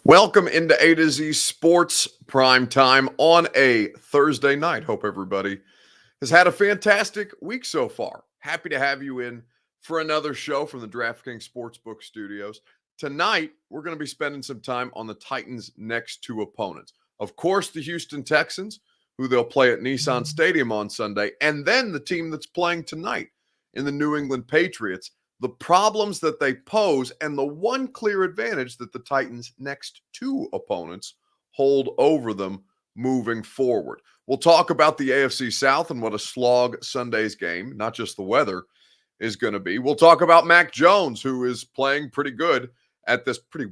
Welcome into A to Z Sports Prime Time on a Thursday night. Hope everybody has had a fantastic week so far. Happy to have you in for another show from the DraftKings Sportsbook Studios. Tonight, we're going to be spending some time on the Titans' next two opponents. Of course, the Houston Texans, who they'll play at Nissan Stadium on Sunday, and then the team that's playing tonight in the New England Patriots. The problems that they pose, and the one clear advantage that the Titans' next two opponents hold over them moving forward. We'll talk about the AFC South and what a slog Sunday's game, not just the weather, is going to be. We'll talk about Mack Jones, who is playing pretty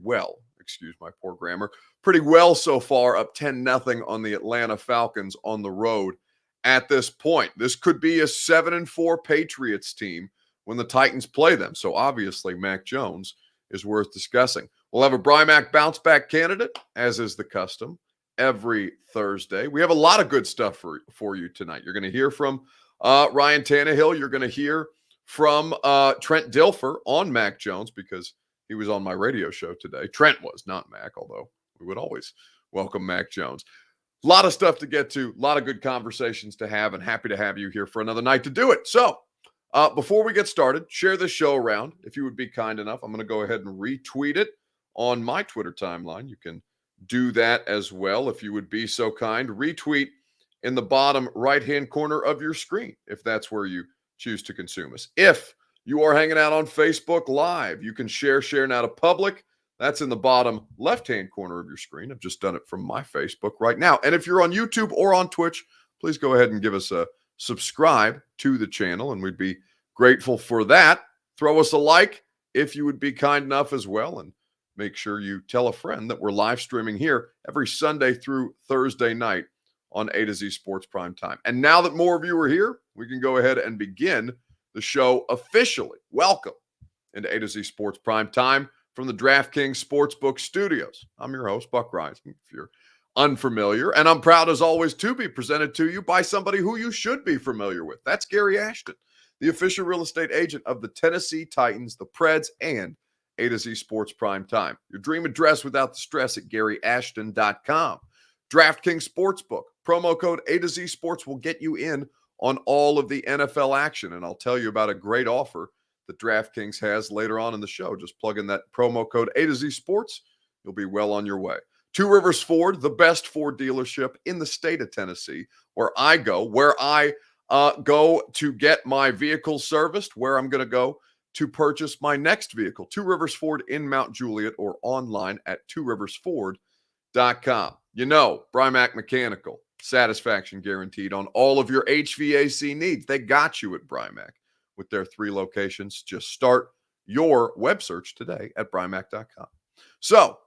well, excuse my poor grammar, pretty well so far, up 10-0 on the Atlanta Falcons on the road at this point. This could be a 7-4 Patriots team when the Titans play them. So obviously, Mack Jones is worth discussing. We'll have a Brimak bounce back candidate, as is the custom, every Thursday. We have a lot of good stuff for you tonight. You're going to hear from Ryan Tannehill. You're going to hear from Trent Dilfer on Mack Jones because he was on my radio show today. Trent was, not Mack, although we would always welcome Mack Jones. A lot of stuff to get to, a lot of good conversations to have, and happy to have you here for another night to do it. So, before we get started, share this show around if you would be kind enough. I'm going to go ahead and retweet it on my Twitter timeline. You can do that as well if you would be so kind. Retweet in the bottom right-hand corner of your screen if that's where you choose to consume us. If you are hanging out on Facebook Live, you can share now to public. That's in the bottom left-hand corner of your screen. I've just done it from my Facebook right now. And if you're on YouTube or on Twitch, please go ahead and give us a subscribe to the channel, and we'd be grateful for that. Throw us a like if you would be kind enough as well, and make sure you tell a friend that we're live streaming here every Sunday through Thursday night on A to Z Sports Prime Time. And now that more of you are here, we can go ahead and begin the show officially. Welcome into A to Z Sports Prime Time from the DraftKings Sportsbook Studios. I'm your host, Buck Ryan, if you're unfamiliar, and I'm proud as always to be presented to you by somebody who you should be familiar with. That's Gary Ashton, the official real estate agent of the Tennessee Titans, the Preds, and A to Z Sports Prime Time. Your dream address without the stress at GaryAshton.com. DraftKings Sportsbook, promo code A to Z Sports will get you in on all of the NFL action, and I'll tell you about a great offer that DraftKings has later on in the show. Just plug in that promo code A to Z Sports, you'll be well on your way. Two Rivers Ford, the best Ford dealership in the state of Tennessee, where I go to get my vehicle serviced, where I'm going to go to purchase my next vehicle. Two Rivers Ford in Mount Juliet, or online at tworiversford.com. You know, Brimak Mechanical, satisfaction guaranteed on all of your HVAC needs. They got you at Brimak with their 3 locations. Just start your web search today at brimak.com. So,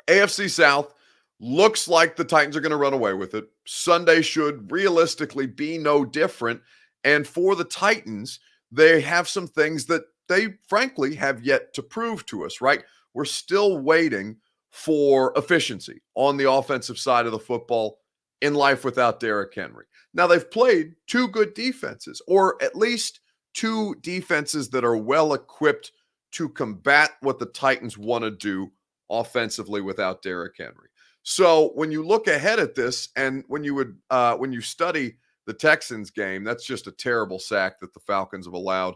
AFC South looks like the Titans are going to run away with it. Sunday should realistically be no different. And for the Titans, they have some things that they frankly have yet to prove to us, right? We're still waiting for efficiency on the offensive side of the football in life without Derrick Henry. Now, they've played 2 good defenses, or at least 2 defenses that are well equipped to combat what the Titans want to do offensively without Derrick Henry. So when you look ahead at this, and when you study the Texans game, that's just a terrible sack that the Falcons have allowed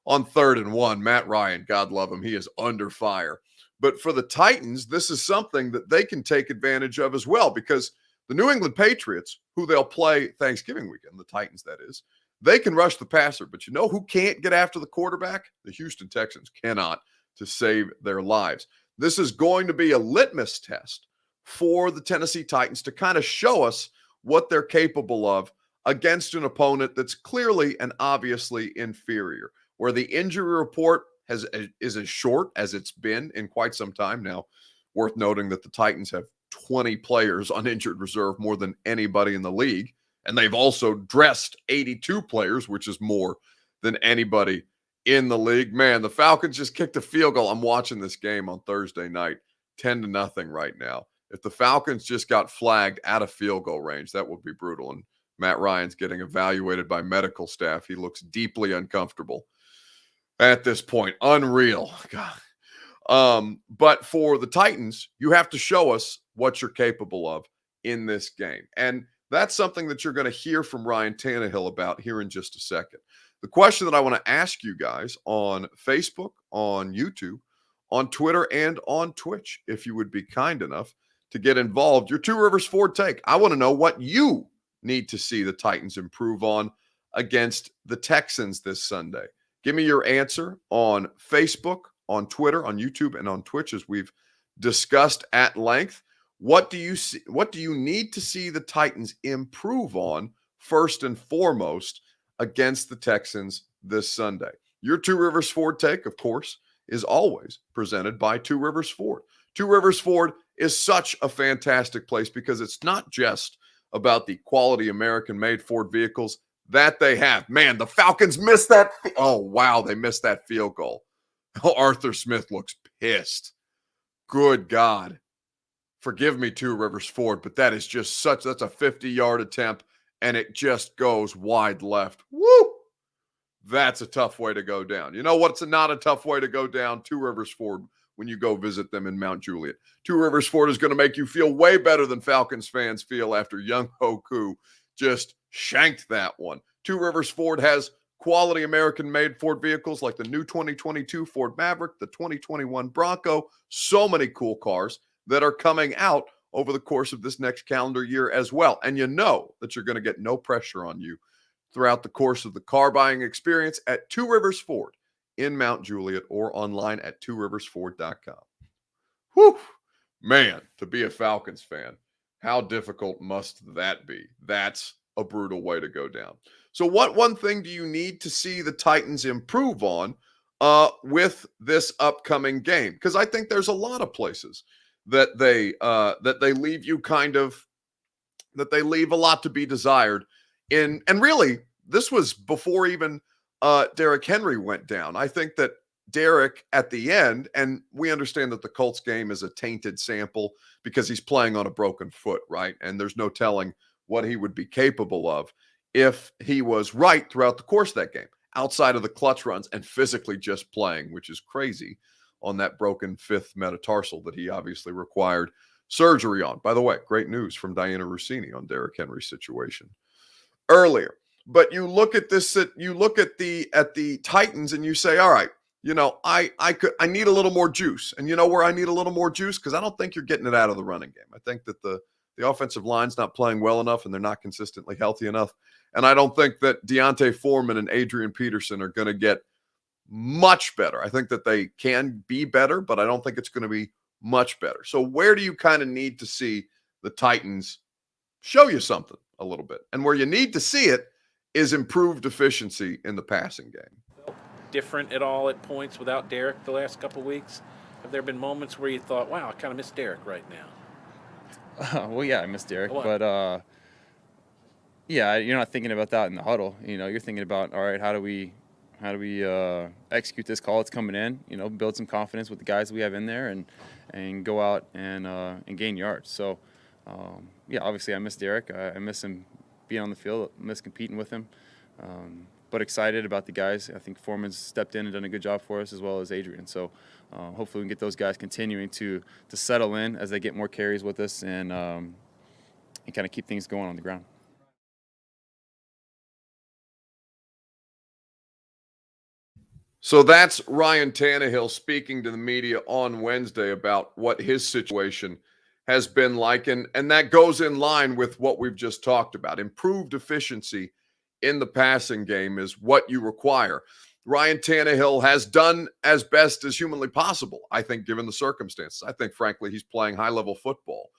on 3rd and 1. Matt Ryan, God love him, he is under fire. But for the Titans, this is something that they can take advantage of as well, because the New England Patriots, who they'll play Thanksgiving weekend, the Titans that is, they can rush the passer. But you know who can't get after the quarterback? The Houston Texans cannot, to save their lives. This is going to be a litmus test for the Tennessee Titans to kind of show us what they're capable of against an opponent that's clearly and obviously inferior, where the injury report is as short as it's been in quite some time now. Worth noting that the Titans have 20 players on injured reserve, more than anybody in the league, and they've also dressed 82 players, which is more than anybody in the league. Man, the Falcons just kicked a field goal. I'm watching this game on Thursday night, 10-0 right now. If the Falcons just got flagged out of field goal range, that would be brutal. And Matt Ryan's getting evaluated by medical staff. He looks deeply uncomfortable at this point. Unreal. God. But for the Titans, you have to show us what you're capable of in this game. And that's something that you're going to hear from Ryan Tannehill about here in just a second. The question that I want to ask you guys on Facebook, on YouTube, on Twitter, and on Twitch, if you would be kind enough to get involved, your Two Rivers Ford take. I want to know what you need to see the Titans improve on against the Texans this Sunday. Give me your answer on Facebook, on Twitter, on YouTube, and on Twitch, as we've discussed at length. What do you see? What do you need to see the Titans improve on first and foremost against the Texans this Sunday? Your Two Rivers Ford take, of course, is always presented by Two Rivers Ford. Two Rivers Ford is such a fantastic place because it's not just about the quality American-made Ford vehicles that they have. Man, the Falcons missed that. Oh, wow, they missed that field goal. Oh, Arthur Smith looks pissed. Good God. Forgive me, Two Rivers Ford, but that is just that's a 50-yard attempt, and it just goes wide left. Woo! That's a tough way to go down. You know what's not a tough way to go down? Two Rivers Ford when you go visit them in Mount Juliet. Two Rivers Ford is going to make you feel way better than Falcons fans feel after Young Hoku just shanked that one. Two Rivers Ford has quality American-made Ford vehicles like the new 2022 Ford Maverick, the 2021 Bronco, so many cool cars that are coming out over the course of this next calendar year as well. And you know that you're going to get no pressure on you throughout the course of the car buying experience at Two Rivers Ford in Mount Juliet or online at tworiversford.com. Whew, man, to be a Falcons fan, how difficult must that be? That's a brutal way to go down. So what one thing do you need to see the Titans improve on with this upcoming game? Because I think there's a lot of places that they leave you that they leave a lot to be desired in. And really, this was before even Derrick Henry went down. I think that Derrick at the end, and we understand that the Colts game is a tainted sample because he's playing on a broken foot, right? And there's no telling what he would be capable of if he was right throughout the course of that game, outside of the clutch runs and physically just playing, which is crazy on that broken fifth metatarsal that he obviously required surgery on. By the way, great news from Diana Rossini on Derrick Henry's situation earlier. But you look at this, you look at the Titans and you say, all right, you know, I need a little more juice. And you know where I need a little more juice? Because I don't think you're getting it out of the running game. I think that the offensive line's not playing well enough and they're not consistently healthy enough. And I don't think that Deontay Foreman and Adrian Peterson are going to get much better. I think that they can be better, but I don't think it's going to be much better. So where do you kind of need to see the Titans show you something a little bit? And where you need to see it is improved efficiency in the passing game. Different at all at points without Derrick the last couple of weeks? Have there been moments where you thought, wow, I kind of miss Derrick right now? Well, yeah, I miss Derrick, but yeah, you're not thinking about that in the huddle. You know, you're thinking about, all right, how do we execute this call that's coming in? You know, build some confidence with the guys we have in there, and go out and gain yards. So, yeah, obviously I miss Derrick. I miss him being on the field. I miss competing with him. But excited about the guys. I think Foreman's stepped in and done a good job for us, as well as Adrian. So hopefully we can get those guys continuing to settle in as they get more carries with us and kind of keep things going on the ground. So that's Ryan Tannehill speaking to the media on Wednesday about what his situation has been like. And that goes in line with what we've just talked about. Improved efficiency in the passing game is what you require. Ryan Tannehill has done as best as humanly possible, I think, given the circumstances. I think, frankly, he's playing high-level football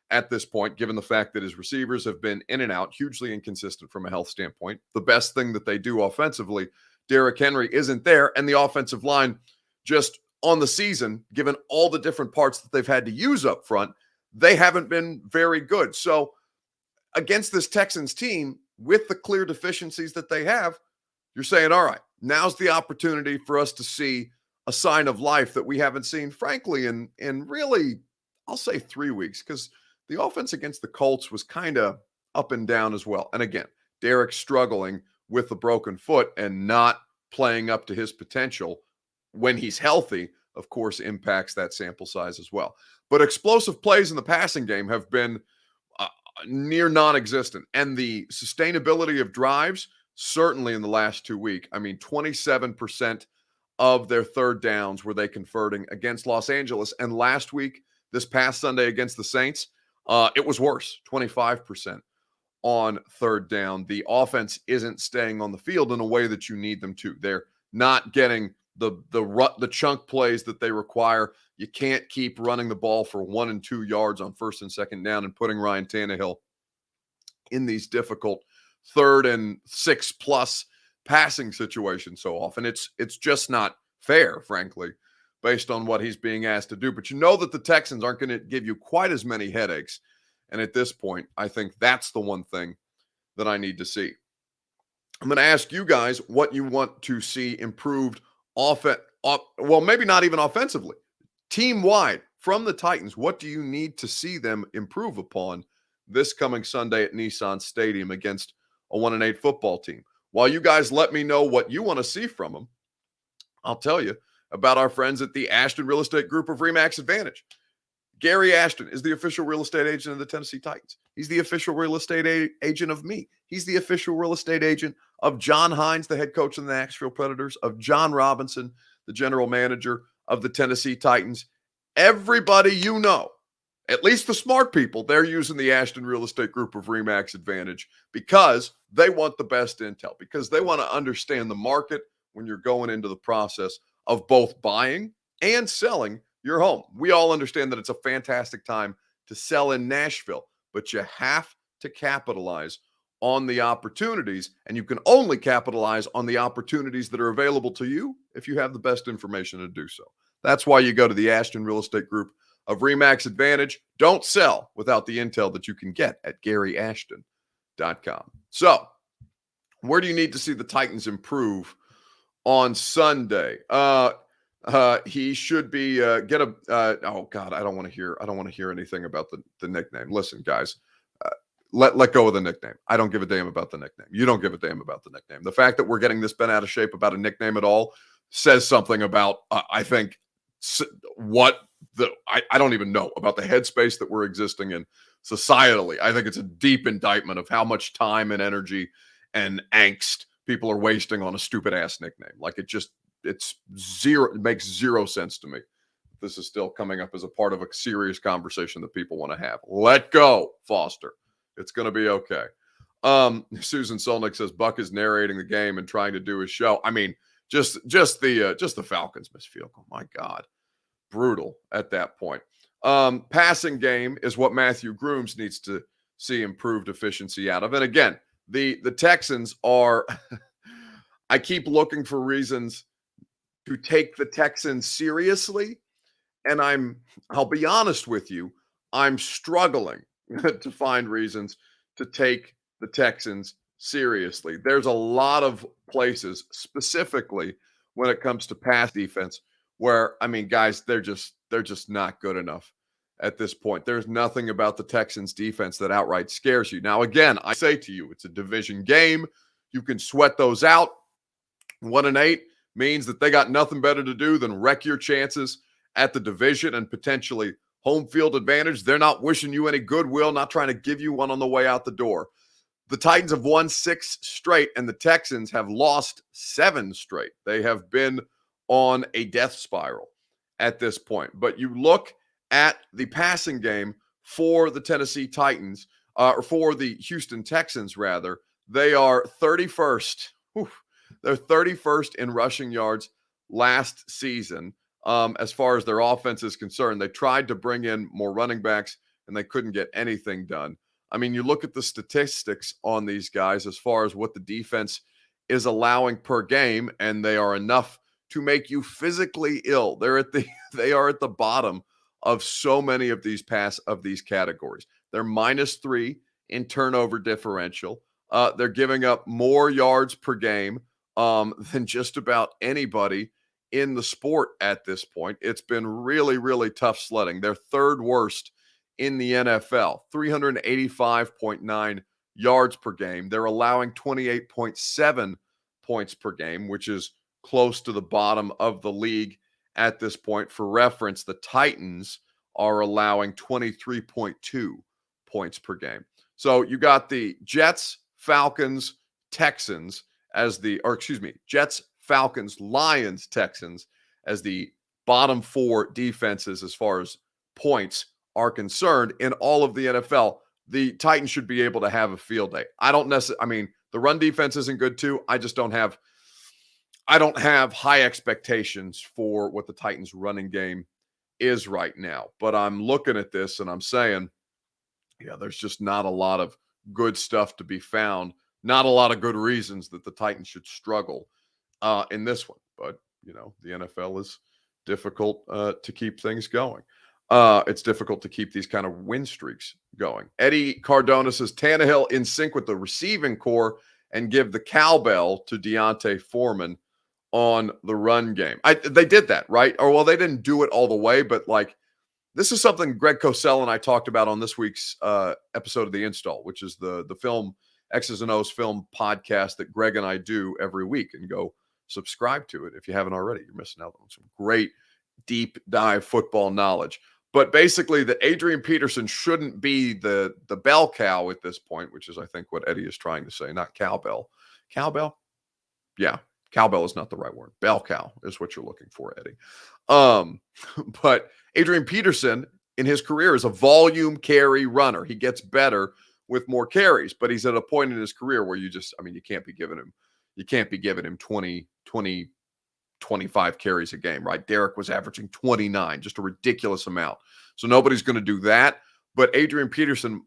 at this point, given the fact that his receivers have been in and out, hugely inconsistent from a health standpoint. The best thing that they do offensively, Derrick Henry, isn't there, and the offensive line just on the season, given all the different parts that they've had to use up front, they haven't been very good. So against this Texans team, with the clear deficiencies that they have, you're saying, all right, now's the opportunity for us to see a sign of life that we haven't seen, frankly, in really, I'll say 3 weeks, because the offense against the Colts was kind of up and down as well. And again, Derrick struggling with a broken foot and not playing up to his potential when he's healthy, of course, impacts that sample size as well. But explosive plays in the passing game have been near non-existent. And the sustainability of drives, certainly in the last 2 weeks. I mean, 27% of their third downs were they converting against Los Angeles. And last week, this past Sunday against the Saints, it was worse, 25% on third down. The offense isn't staying on the field in a way that you need them to. They're not getting the chunk plays that they require. You can't keep running the ball for 1 and 2 yards on first and second down and putting Ryan Tannehill in these difficult 3rd and 6+ passing situations so often. It's just not fair, frankly, based on what he's being asked to do. But you know that the Texans aren't going to give you quite as many headaches. And at this point, I think that's the one thing that I need to see. I'm going to ask you guys what you want to see improved well, maybe not even offensively, team-wide from the Titans. What do you need to see them improve upon this coming Sunday at Nissan Stadium against a 1-8 football team? While you guys let me know what you want to see from them, I'll tell you about our friends at the Ashton Real Estate Group of RE/MAX Advantage. Gary Ashton is the official real estate agent of the Tennessee Titans. He's the official real estate agent of me. He's the official real estate agent of John Hines, the head coach of the Nashville Predators, of John Robinson, the general manager of the Tennessee Titans. Everybody you know, at least the smart people, they're using the Ashton Real Estate Group of RE/MAX Advantage because they want the best intel, because they want to understand the market when you're going into the process of both buying and selling your home. We all understand that it's a fantastic time to sell in Nashville, but you have to capitalize on the opportunities, and you can only capitalize on the opportunities that are available to you if you have the best information to do so. That's why you go to the Ashton Real Estate Group of RE/MAX Advantage. Don't sell without the intel that you can get at GaryAshton.com. So, where do you need to see the Titans improve on Sunday? He should be oh God, I don't want to hear anything about the nickname. Listen, guys, let go of the nickname. I don't give a damn about the nickname. You don't give a damn about the nickname. The fact that we're getting this bent out of shape about a nickname at all says something about I think I don't even know about the headspace that we're existing in societally. I think it's a deep indictment of how much time and energy and angst people are wasting on a stupid ass nickname. Like it makes zero sense to me. This is still coming up as a part of a serious conversation that people want to have. Let go, Foster. It's going to be okay. Susan Solnick says Buck is narrating the game and trying to do his show. I mean, just the Falcons missed field goal. My God, brutal at that point. Passing game is what Matthew Grooms needs to see improved efficiency out of. And again, the Texans are. I keep looking for reasons to take the Texans seriously, and I'll be honest with you, I'm struggling to find reasons to take the Texans seriously. There's a lot of places, specifically when it comes to pass defense, where, I mean, guys, they're just not good enough at this point. There's nothing about the Texans defense that outright scares you. Now, again, I say to you, it's a division game. You can sweat those out. 1-8 means that they got nothing better to do than wreck your chances at the division and potentially home field advantage. They're not wishing you any goodwill, not trying to give you one on the way out the door. The Titans have won 6 straight, and the Texans have lost 7 straight. They have been on a death spiral at this point. But you look at the passing game for the Tennessee Titans, or for the Houston Texans, rather. They are 31st. They're 31st in rushing yards last season. As far as their offense is concerned, they tried to bring in more running backs, and they couldn't get anything done. I mean, you look at the statistics on these guys as far as what the defense is allowing per game, and they are enough to make you physically ill. They are at the bottom of so many of these categories. They're -3 in turnover differential. They're giving up more yards per game than just about anybody in the sport at this point. It's been really, really tough sledding. They're 3rd worst in the NFL, 385.9 yards per game. They're allowing 28.7 points per game, which is close to the bottom of the league at this point. For reference, the Titans are allowing 23.2 points per game. So you got the Jets, Falcons, Texans Jets, Falcons, Lions, Texans as the bottom 4 defenses as far as points are concerned in all of the NFL. The Titans should be able to have a field day. The run defense isn't good too. I don't have high expectations for what the Titans running game is right now. But I'm looking at this and I'm saying, yeah, there's just not a lot of good stuff to be found. Not a lot of good reasons that the Titans should struggle in this one. But, the NFL is difficult to keep things going. It's difficult to keep these kind of win streaks going. Eddie Cardona says Tannehill in sync with the receiving core and give the cowbell to Deontay Foreman on the run game. They did that, right? They didn't do it all the way, but this is something Greg Cosell and I talked about on this week's episode of The Install, which is the film X's and O's film podcast that Greg and I do every week. And go subscribe to it if you haven't already. You're missing out on some great deep dive football knowledge. But basically, that Adrian Peterson shouldn't be the bell cow at this point, which is, I think, what Eddie is trying to say, not cowbell. Cowbell? Yeah, cowbell is not the right word. Bell cow is what you're looking for, Eddie. But Adrian Peterson, in his career, is a volume carry runner. He gets better with more carries, but he's at a point in his career where you can't be giving him 20, 25 carries a game, right? Derrick was averaging 29, just a ridiculous amount. So nobody's going to do that. But Adrian Peterson,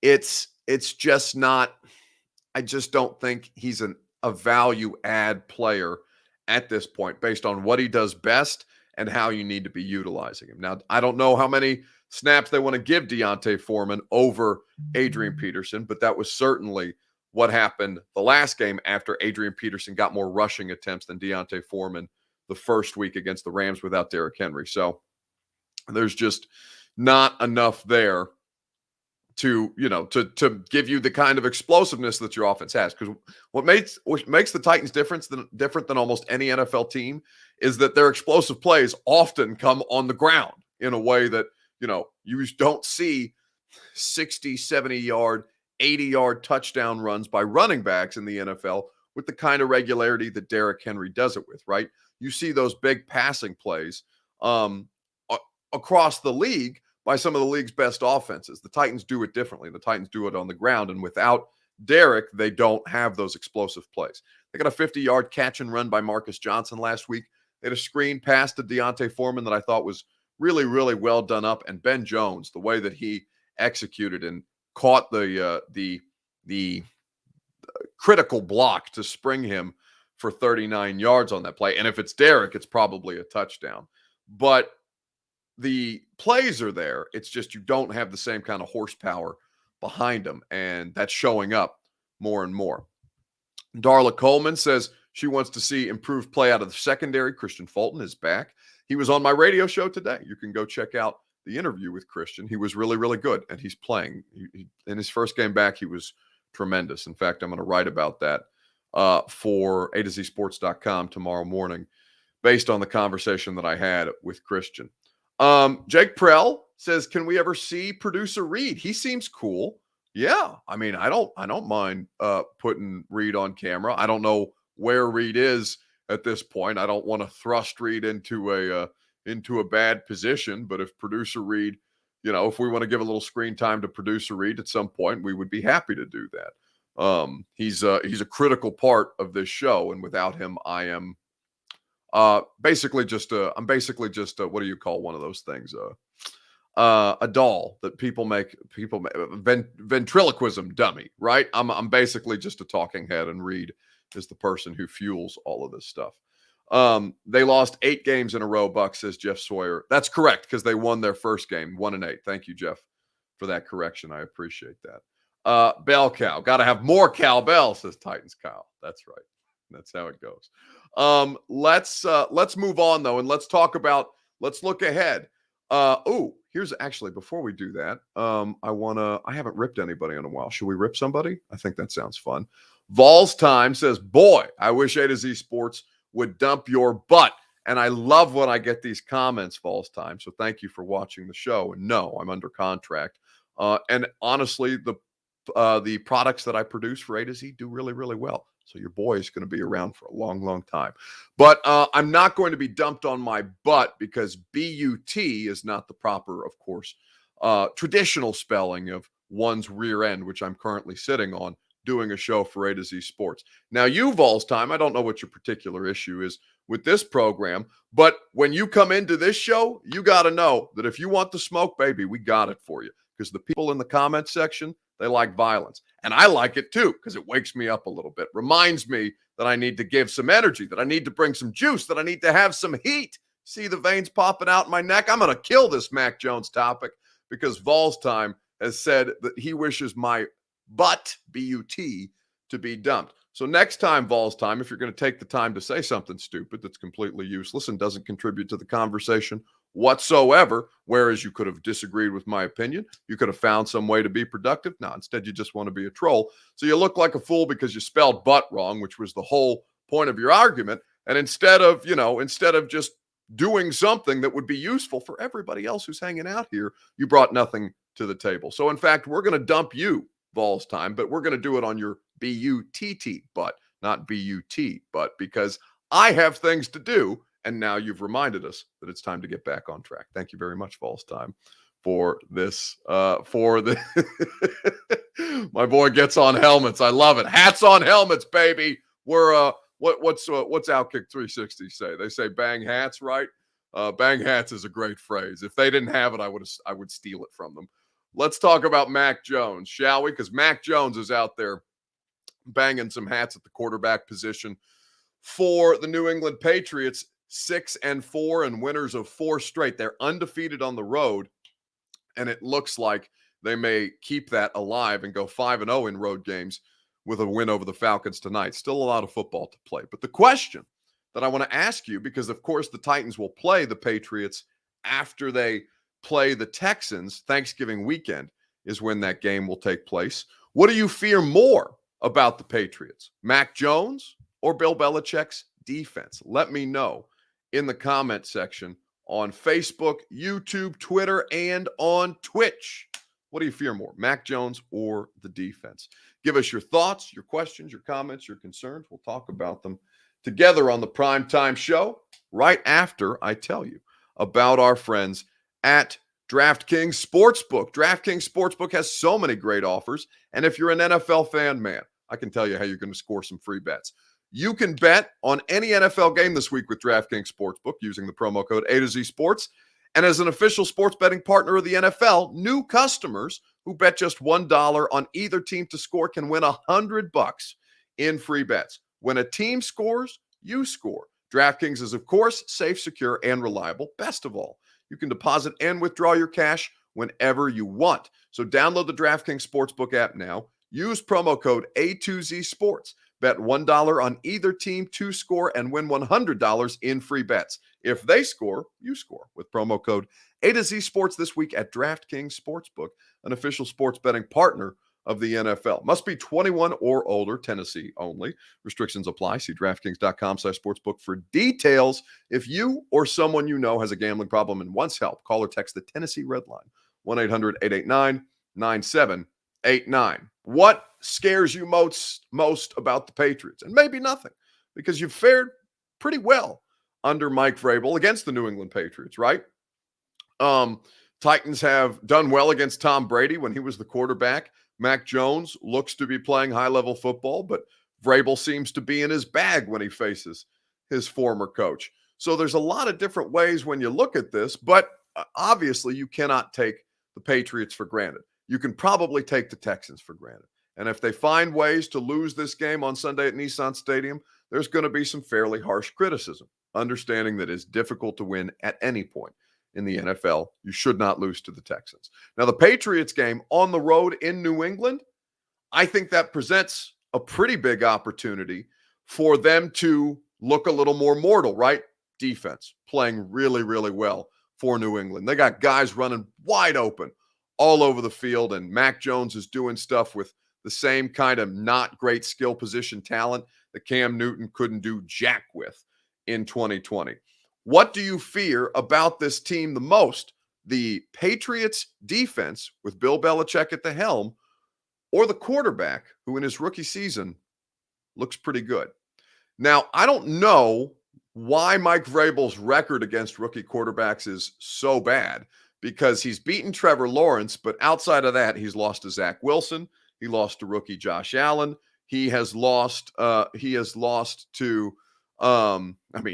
it's just not, I just don't think he's a value add player at this point based on what he does best and how you need to be utilizing him. Now, I don't know how many snaps they want to give Deontay Foreman over Adrian Peterson, but that was certainly what happened the last game after Adrian Peterson got more rushing attempts than Deontay Foreman the first week against the Rams without Derrick Henry. So there's just not enough there to give you the kind of explosiveness that your offense has. Because what makes the Titans different than almost any NFL team is that their explosive plays often come on the ground in a way that, you don't see 60, 70-yard, 80-yard touchdown runs by running backs in the NFL with the kind of regularity that Derrick Henry does it with, right? You see those big passing plays across the league by some of the league's best offenses. The Titans do it differently. The Titans do it on the ground, and without Derrick, they don't have those explosive plays. They got a 50-yard catch and run by Marcus Johnson last week. They had a screen pass to Deontay Foreman that I thought was really, really well done up. And Ben Jones, the way that he executed and caught the critical block to spring him for 39 yards on that play. And if it's Derrick, it's probably a touchdown. But the plays are there. It's just you don't have the same kind of horsepower behind them, and that's showing up more and more. Darla Coleman says she wants to see improved play out of the secondary. Christian Fulton is back. He was on my radio show today. You can go check out the interview with Christian. He was really, really good, and he's playing. In his first game back, he was tremendous. In fact, I'm going to write about that for A2ZSports.com tomorrow morning based on the conversation that I had with Christian. Jake Prell says, can we ever see producer Reed? He seems cool. Yeah. I don't mind putting Reed on camera. I don't know where Reed is at this point. I don't want to thrust Reed into a bad position, but if producer Reed, if we want to give a little screen time to producer Reed at some point, we would be happy to do that. He's a critical part of this show, and without him, I am basically just what do you call one of those things? A doll that people make ventriloquism dummy, right? I'm basically just a talking head, and Reed is the person who fuels all of this stuff. They lost 8 games in a row, Buck, says Jeff Sawyer. That's correct, because they won their first game, 1-8. Thank you, Jeff, for that correction. I appreciate that. Bell cow. Got to have more cowbell, says Titans Kyle. That's right. That's how it goes. Let's move on, though, and let's look ahead. Here's actually, before we do that, I haven't ripped anybody in a while. Should we rip somebody? I think that sounds fun. Vols Time says, boy, I wish A to Z Sports would dump your butt And I love when I get these comments, Falls Time. So thank you for watching the show. And no, I'm under contract. And honestly, the products that I produce for A to Z do really, really well. So your boy is going to be around for a long, long time. But I'm not going to be dumped on my butt because B-U-T is not the proper, of course, traditional spelling of one's rear end, which I'm currently sitting on doing a show for A to Z Sports. Now, you, Vols Time, I don't know what your particular issue is with this program, but when you come into this show, you got to know that if you want the smoke, baby, we got it for you. Because the people in the comment section, they like violence. And I like it too, because it wakes me up a little bit. Reminds me that I need to give some energy, that I need to bring some juice, that I need to have some heat. See the veins popping out in my neck? I'm going to kill this Mack Jones topic because Vols Time has said that he wishes my butt, B-U-T, to be dumped. So next time, Vols Time, if you're going to take the time to say something stupid that's completely useless and doesn't contribute to the conversation whatsoever, whereas you could have disagreed with my opinion, you could have found some way to be productive. No, instead you just want to be a troll. So you look like a fool because you spelled butt wrong, which was the whole point of your argument. And instead of just doing something that would be useful for everybody else who's hanging out here, you brought nothing to the table. So in fact, we're going to dump you, Vols Time, but we're going to do it on your B-U-T-T butt, not B-U-T butt, because I have things to do. And now you've reminded us that it's time to get back on track. Thank you very much, Vols Time, for this. My boy gets on helmets. I love it. Hats on helmets, baby. We're what's Outkick 360 say? They say bang hats, right? Bang hats is a great phrase. If they didn't have it, I would steal it from them. Let's talk about Mack Jones, shall we? Because Mack Jones is out there banging some hats at the quarterback position for the New England Patriots. 6-4 and winners of 4 straight. They're undefeated on the road, and it looks like they may keep that alive and go 5-0 in road games with a win over the Falcons tonight. Still a lot of football to play. But the question that I want to ask you, because of course the Titans will play the Patriots after they play the Texans, Thanksgiving weekend is when that game will take place. What do you fear more about the Patriots, Mack Jones or Bill Belichick's defense? Let me know in the comment section on Facebook, YouTube, Twitter, and on Twitch. What do you fear more, Mack Jones or the defense? Give us your thoughts, your questions, your comments, your concerns. We'll talk about them together on the Primetime Show right after I tell you about our friends at DraftKings Sportsbook. DraftKings Sportsbook has so many great offers. And if you're an NFL fan, man, I can tell you how you're going to score some free bets. You can bet on any NFL game this week with DraftKings Sportsbook using the promo code A to Z Sports. And as an official sports betting partner of the NFL, new customers who bet just $1 on either team to score can win $100 in free bets. When a team scores, you score. DraftKings is, of course, safe, secure, and reliable. Best of all, you can deposit and withdraw your cash whenever you want. So download the DraftKings Sportsbook app now. Use promo code A2Z Sports. Bet $1 on either team to score and win $100 in free bets. If they score, you score with promo code A to Z Sports this week at DraftKings Sportsbook, an official sports betting partner of the NFL. Must be 21 or older, Tennessee only. Restrictions apply. See DraftKings.com/sportsbook for details. If you or someone you know has a gambling problem and wants help, call or text the Tennessee Red Line, 1-800-889-9789. What scares you most about the Patriots? And maybe nothing, because you've fared pretty well under Mike Vrabel against the New England Patriots, right? Titans have done well against Tom Brady when he was the quarterback. Mack Jones looks to be playing high-level football, but Vrabel seems to be in his bag when he faces his former coach. So there's a lot of different ways when you look at this, but obviously you cannot take the Patriots for granted. You can probably take the Texans for granted. And if they find ways to lose this game on Sunday at Nissan Stadium, there's going to be some fairly harsh criticism, understanding that it's difficult to win at any point in the NFL. You should not lose to the Texans. Now, the Patriots game on the road in New England, I think that presents a pretty big opportunity for them to look a little more mortal, right? Defense playing really, really well for New England. They got guys running wide open all over the field, and Mack Jones is doing stuff with the same kind of not great skill position talent that Cam Newton couldn't do jack with in 2020. What do you fear about this team the most? The Patriots defense with Bill Belichick at the helm, or the quarterback who in his rookie season looks pretty good? Now, I don't know why Mike Vrabel's record against rookie quarterbacks is so bad, because he's beaten Trevor Lawrence, but outside of that, he's lost to Zach Wilson. He lost to rookie Josh Allen. He has lost to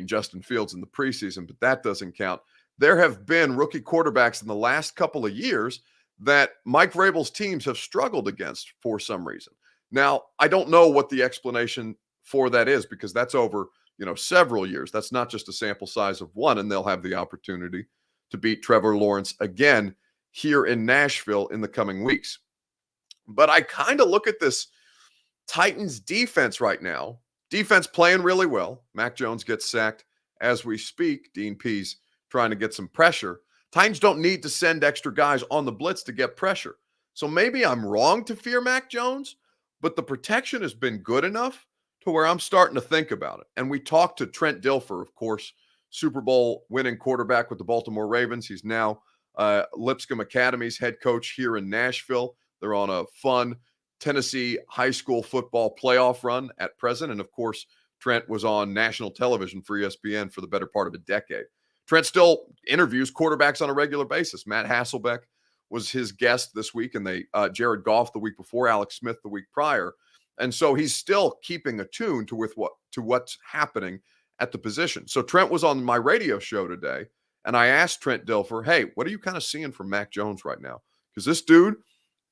Justin Fields in the preseason, but that doesn't count. There have been rookie quarterbacks in the last couple of years that Mike Vrabel's teams have struggled against for some reason. Now, I don't know what the explanation for that is, because that's over, several years. That's not just a sample size of one, and they'll have the opportunity to beat Trevor Lawrence again here in Nashville in the coming weeks. But I kind of look at this Titans defense right now. Defense playing really well. Mack Jones gets sacked as we speak. Dean Pease trying to get some pressure. Titans don't need to send extra guys on the blitz to get pressure. So maybe I'm wrong to fear Mack Jones, but the protection has been good enough to where I'm starting to think about it. And we talked to Trent Dilfer, of course, Super Bowl winning quarterback with the Baltimore Ravens. He's now Lipscomb Academy's head coach here in Nashville. They're on a fun Tennessee high school football playoff run at present. And of course, Trent was on national television for ESPN for the better part of a decade. Trent still interviews quarterbacks on a regular basis. Matt Hasselbeck was his guest this week, and Jared Goff the week before, Alex Smith the week prior. And so he's still keeping attuned to what's happening at the position. So Trent was on my radio show today, and I asked Trent Dilfer, hey, what are you kind of seeing from Mack Jones right now? Because this dude,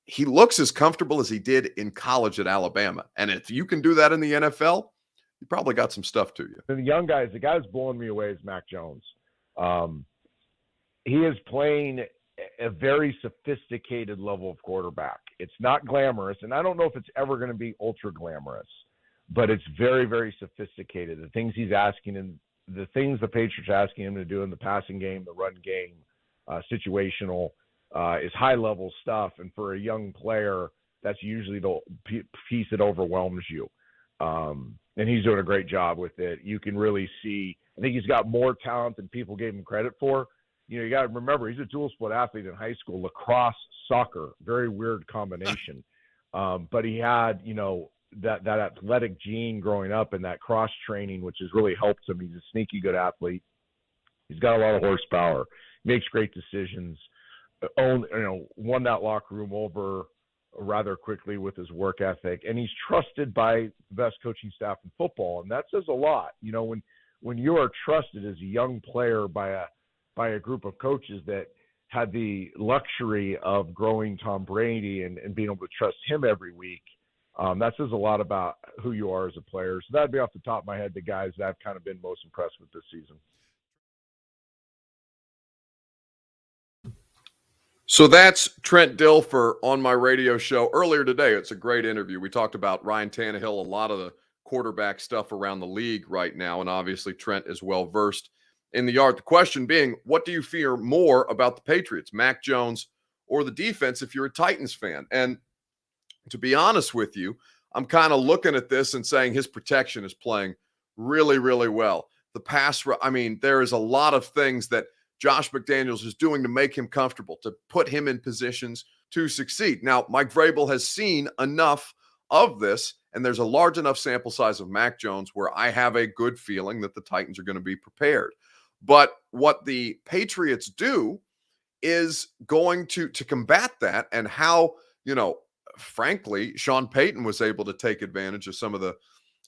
he looks as comfortable as he did in college at Alabama. And if you can do that in the NFL, you probably got some stuff to you. The young guys, the guy who's blowing me away is Mack Jones. He is playing a very sophisticated level of quarterback. It's not glamorous, and I don't know if it's ever going to be ultra glamorous, but it's very, very sophisticated. The things he's asking, and the things the Patriots are asking him to do in the passing game, the run game, situational, is high-level stuff. And for a young player, that's usually the piece that overwhelms you. And he's doing a great job with it. You can really see, I think he's got more talent than people gave him credit for. You got to remember, he's a dual sport athlete in high school, lacrosse, soccer, very weird combination. But he had, that athletic gene growing up and that cross training, which has really helped him. He's a sneaky good athlete. He's got a lot of horsepower, makes great decisions, won that locker room over rather quickly with his work ethic. And he's trusted by the best coaching staff in football. And that says a lot. When you are trusted as a young player by a group of coaches that had the luxury of growing Tom Brady and being able to trust him every week, that says a lot about who you are as a player. So that'd be off the top of my head the guys that I've kind of been most impressed with this season. So that's Trent Dilfer on my radio show earlier today. It's a great interview. We talked about Ryan Tannehill, a lot of the quarterback stuff around the league right now, and obviously Trent is well-versed in the yard. The question being, what do you fear more about the Patriots, Mack Jones or the defense if you're a Titans fan? And to be honest with you, I'm kind of looking at this and saying his protection is playing really, really well. The pass, there is a lot of things that Josh McDaniels is doing to make him comfortable, to put him in positions to succeed. Now, Mike Vrabel has seen enough of this, and there's a large enough sample size of Mack Jones where I have a good feeling that the Titans are going to be prepared. But what the Patriots do is going to combat that, and how, frankly, Sean Payton was able to take advantage of some of the,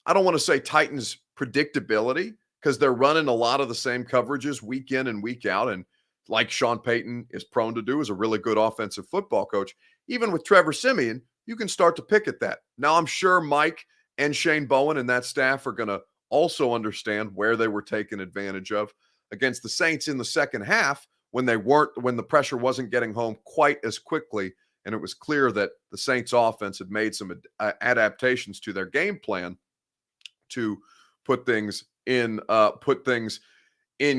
I don't want to say Titans predictability, because they're running a lot of the same coverages week in and week out. And like Sean Payton is prone to do as a really good offensive football coach, even with Trevor Siemian, you can start to pick at that. Now, I'm sure Mike and Shane Bowen and that staff are going to also understand where they were taken advantage of against the Saints in the second half when the pressure wasn't getting home quite as quickly. And it was clear that the Saints offense had made some adaptations to their game plan to put things in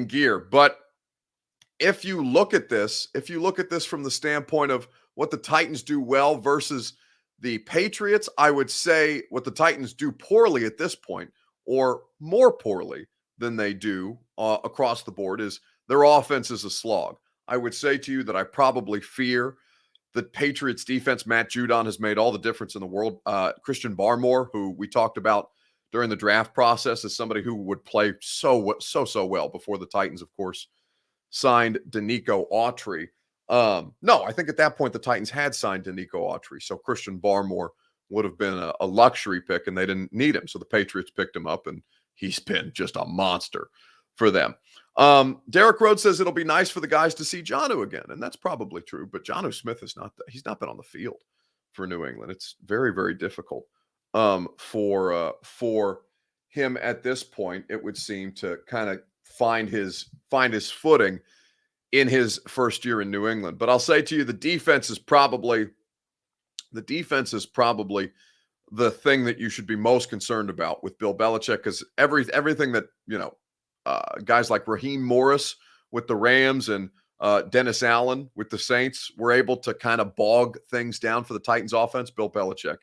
gear. But if you look at this from the standpoint of what the Titans do well versus the Patriots, I would say what the Titans do poorly at this point, or more poorly than they do across the board is their offense is a slog. I would say to you that I probably fear the Patriots defense. Matt Judon has made all the difference in the world. Christian Barmore, who we talked about during the draft process, is somebody who would play so well before the Titans, of course, signed Danico Autry. No, I think at that point the Titans had signed Danico Autry, so Christian Barmore would have been a luxury pick, and they didn't need him. So the Patriots picked him up, and he's been just a monster for them. Derrick Rhodes says it'll be nice for the guys to see Jonnu again, and that's probably true. But Jonnu Smith he's not been on the field for New England. It's very, very difficult for him at this point. It would seem to kind of find his footing in his first year in New England. But I'll say to you, the defense is probably the thing that you should be most concerned about with Bill Belichick, because everything that, guys like Raheem Morris with the Rams and Dennis Allen with the Saints were able to kind of bog things down for the Titans offense. Bill Belichick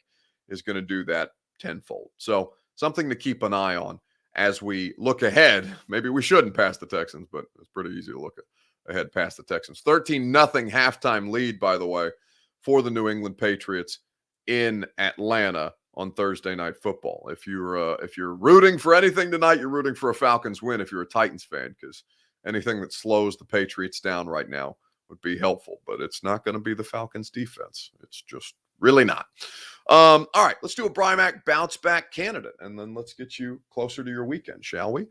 is going to do that tenfold. So something to keep an eye on as we look ahead. Maybe we shouldn't pass the Texans, but it's pretty easy to look ahead past the Texans. 13-0 halftime lead, by the way, for the New England Patriots in Atlanta on Thursday Night Football. If you're rooting for anything tonight, you're rooting for a Falcons win if you're a Titans fan, because anything that slows the Patriots down right now would be helpful. But it's not going to be the Falcons defense. It's just really not. All right, let's do a Brimak bounce back candidate, and then let's get you closer to your weekend, shall we?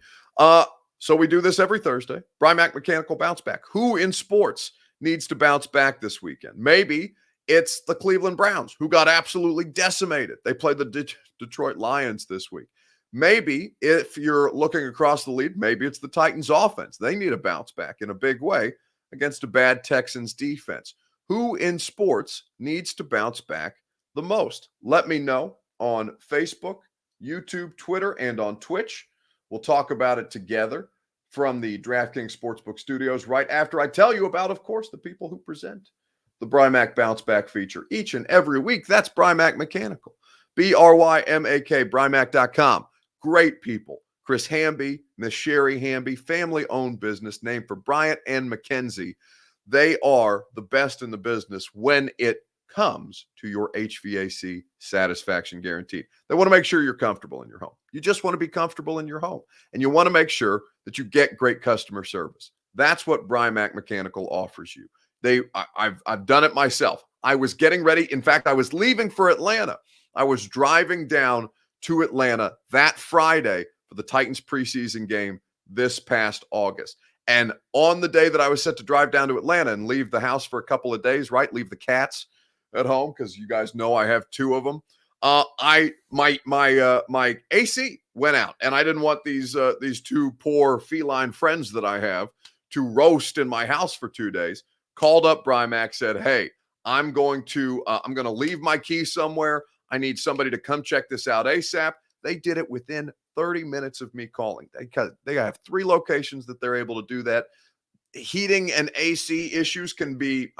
So we do this every Thursday. Brimak Mechanical bounce back. Who in sports needs to bounce back this weekend? Maybe it's the Cleveland Browns, who got absolutely decimated. They played the Detroit Lions this week. Maybe if you're looking across the league, maybe it's the Titans offense. They need a bounce back in a big way against a bad Texans defense. Who in sports needs to bounce back the most? Let me know on Facebook, YouTube, Twitter, and on Twitch. We'll talk about it together from the DraftKings Sportsbook studios right after I tell you about, of course, the people who present the Brimak Bounce Back feature each and every week. That's Brimak Mechanical. BRYMAK, Brimak.com. Great people. Chris Hamby, Miss Sherry Hamby, family-owned business named for Bryant and Mackenzie. They are the best in the business when it comes to your HVAC satisfaction guarantee. They want to make sure you're comfortable in your home. You just want to be comfortable in your home, and you want to make sure that you get great customer service. That's what Brimak Mechanical offers you. I've done it myself. I was getting ready. In fact, I was leaving for Atlanta. I was driving down to Atlanta that Friday for the Titans preseason game this past August. And on the day that I was set to drive down to Atlanta and leave the house for a couple of days, right? Leave the cats at home, because you guys know I have two of them. My AC went out, and I didn't want these two poor feline friends that I have to roast in my house for 2 days. Called up Brimak, said, "Hey, I'm going to leave my key somewhere. I need somebody to come check this out ASAP." They did it within 30 minutes of me calling. They have 3 locations that they're able to do that. Heating and AC issues can be,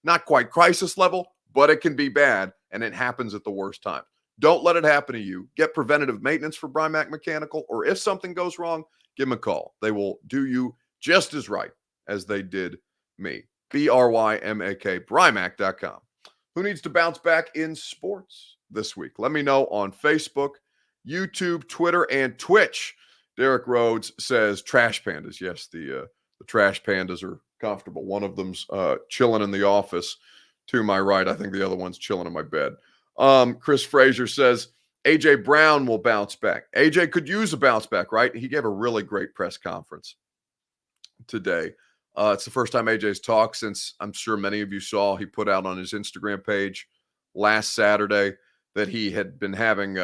not quite crisis level, but it can be bad, and it happens at the worst time. Don't let it happen to you. Get preventative maintenance for Brimak Mechanical, or if something goes wrong, give them a call. They will do you just as right as they did me. BRYMAK, Brimak.com. Who needs to bounce back in sports this week? Let me know on Facebook, YouTube, Twitter, and Twitch. Derrick Rhodes says Trash Pandas. Yes, the Trash Pandas are comfortable. One of them's chilling in the office to my right. I think the other one's chilling in my bed. Chris Frazier says A.J. Brown will bounce back. A.J. could use a bounce back, right? He gave a really great press conference today. It's the first time AJ's talked since, I'm sure many of you saw, he put out on his Instagram page last Saturday that he had been having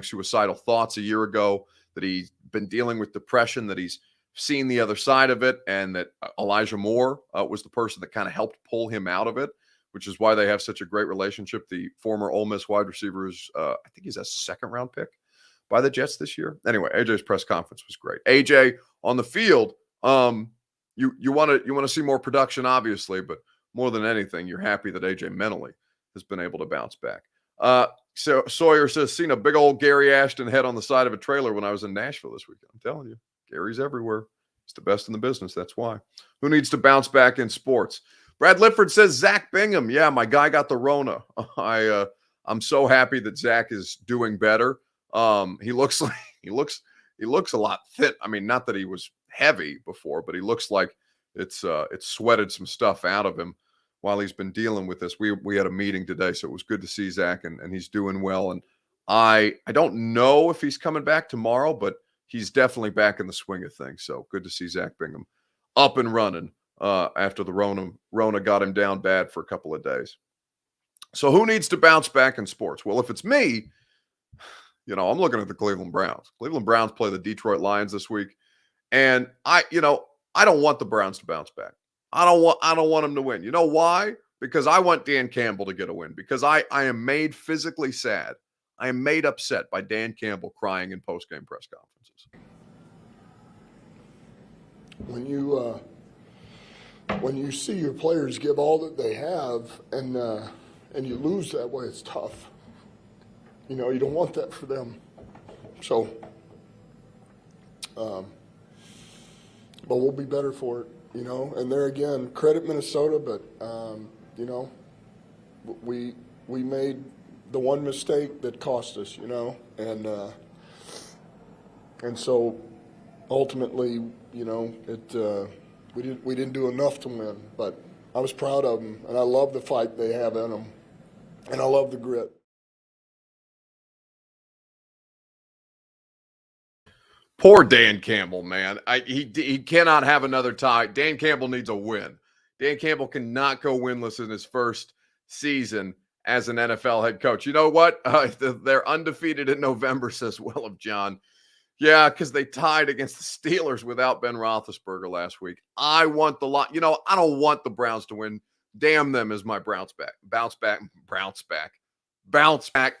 suicidal thoughts a year ago, that he's been dealing with depression, that he's seen the other side of it, and that Elijah Moore was the person that kind of helped pull him out of it, which is why they have such a great relationship. The former Ole Miss wide receiver is, I think he's a second-round pick by the Jets this year. Anyway, AJ's press conference was great. AJ on the field, you want to see more production, obviously, but more than anything, you're happy that AJ mentally has been able to bounce back. So Sawyer says, seen a big old Gary Ashton head on the side of a trailer when I was in Nashville this weekend. I'm telling you, Gary's everywhere. He's the best in the business. That's why. Who needs to bounce back in sports? Brad Lifford says Zach Bingham. Yeah, my guy got the Rona. I'm so happy that Zach is doing better. He looks like he looks a lot thin. I mean, not that he was heavy before, but he looks like it's sweated some stuff out of him while he's been dealing with this. We had a meeting today, so it was good to see Zach, and he's doing well. And I don't know if he's coming back tomorrow, but he's definitely back in the swing of things. So good to see Zach Bingham up and running after the Rona got him down bad for a couple of days. So who needs to bounce back in sports? Well, if it's me, I'm looking at the Cleveland Browns. Cleveland Browns play the Detroit Lions this week. And I don't want the Browns to bounce back. I don't want them to win. You know why? Because I want Dan Campbell to get a win. Because I am made physically sad. I am made upset by Dan Campbell crying in post-game press conferences. When you see your players give all that they have and you lose that way, it's tough. You don't want that for them. So, but we'll be better for it, And there again, credit Minnesota, but we made the one mistake that cost us, and so ultimately, we didn't do enough to win. But I was proud of them, and I love the fight they have in them, and I love the grit. Poor Dan Campbell, man. He cannot have another tie. Dan Campbell needs a win. Dan Campbell cannot go winless in his first season as an NFL head coach. You know what? They're undefeated in November, says Will of John. Yeah, because they tied against the Steelers without Ben Roethlisberger last week. I want the lot. I don't want the Browns to win. Damn them is my bounce back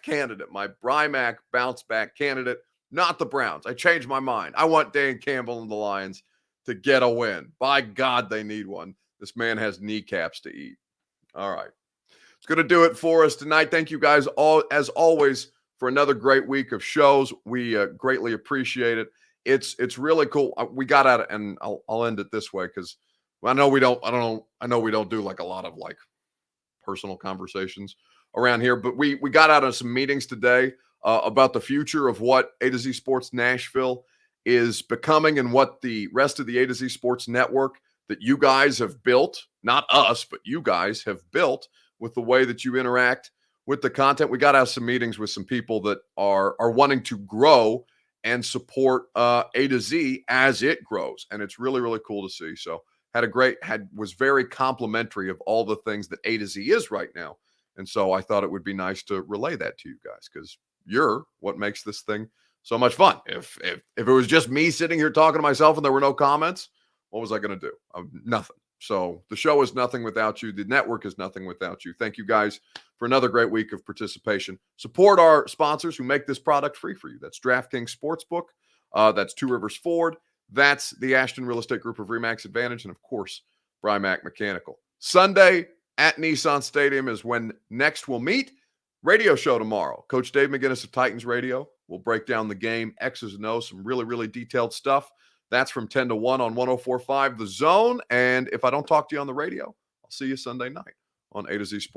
candidate. My Brimak bounce back candidate. Not the Browns. I changed my mind. I want Dan Campbell and the Lions to get a win. By God, they need one. This man has kneecaps to eat. All right. It's going to do it for us tonight. Thank you guys all, as always, for another great week of shows. We greatly appreciate it. It's really cool. We got at it, and I'll end it this way because I know we don't do like a lot of like personal conversations around here, but we got out of some meetings today about the future of what A to Z Sports Nashville is becoming and what the rest of the A to Z Sports Network that you guys have built, not us, but you guys have built with the way that you interact with the content. We got out some meetings with some people that are wanting to grow and support A to Z as it grows. And it's really, really cool to see. So was very complimentary of all the things that A to Z is right now. And so I thought it would be nice to relay that to you guys because you're what makes this thing so much fun. If it was just me sitting here talking to myself and there were no comments, what was I going to do? Nothing. So the show is nothing without you. The network is nothing without you. Thank you guys for another great week of participation. Support our sponsors who make this product free for you. That's DraftKings Sportsbook. That's Two Rivers Ford. That's the Ashton Real Estate Group of Remax Advantage. And, of course, Brimak Mechanical. Sunday at Nissan Stadium is when next we'll meet. Radio show tomorrow. Coach Dave McGinnis of Titans Radio will break down the game, X's and O's, some really, really detailed stuff. That's from 10 to 1 on 104.5 The Zone. And if I don't talk to you on the radio, I'll see you Sunday night on A to Z Sports.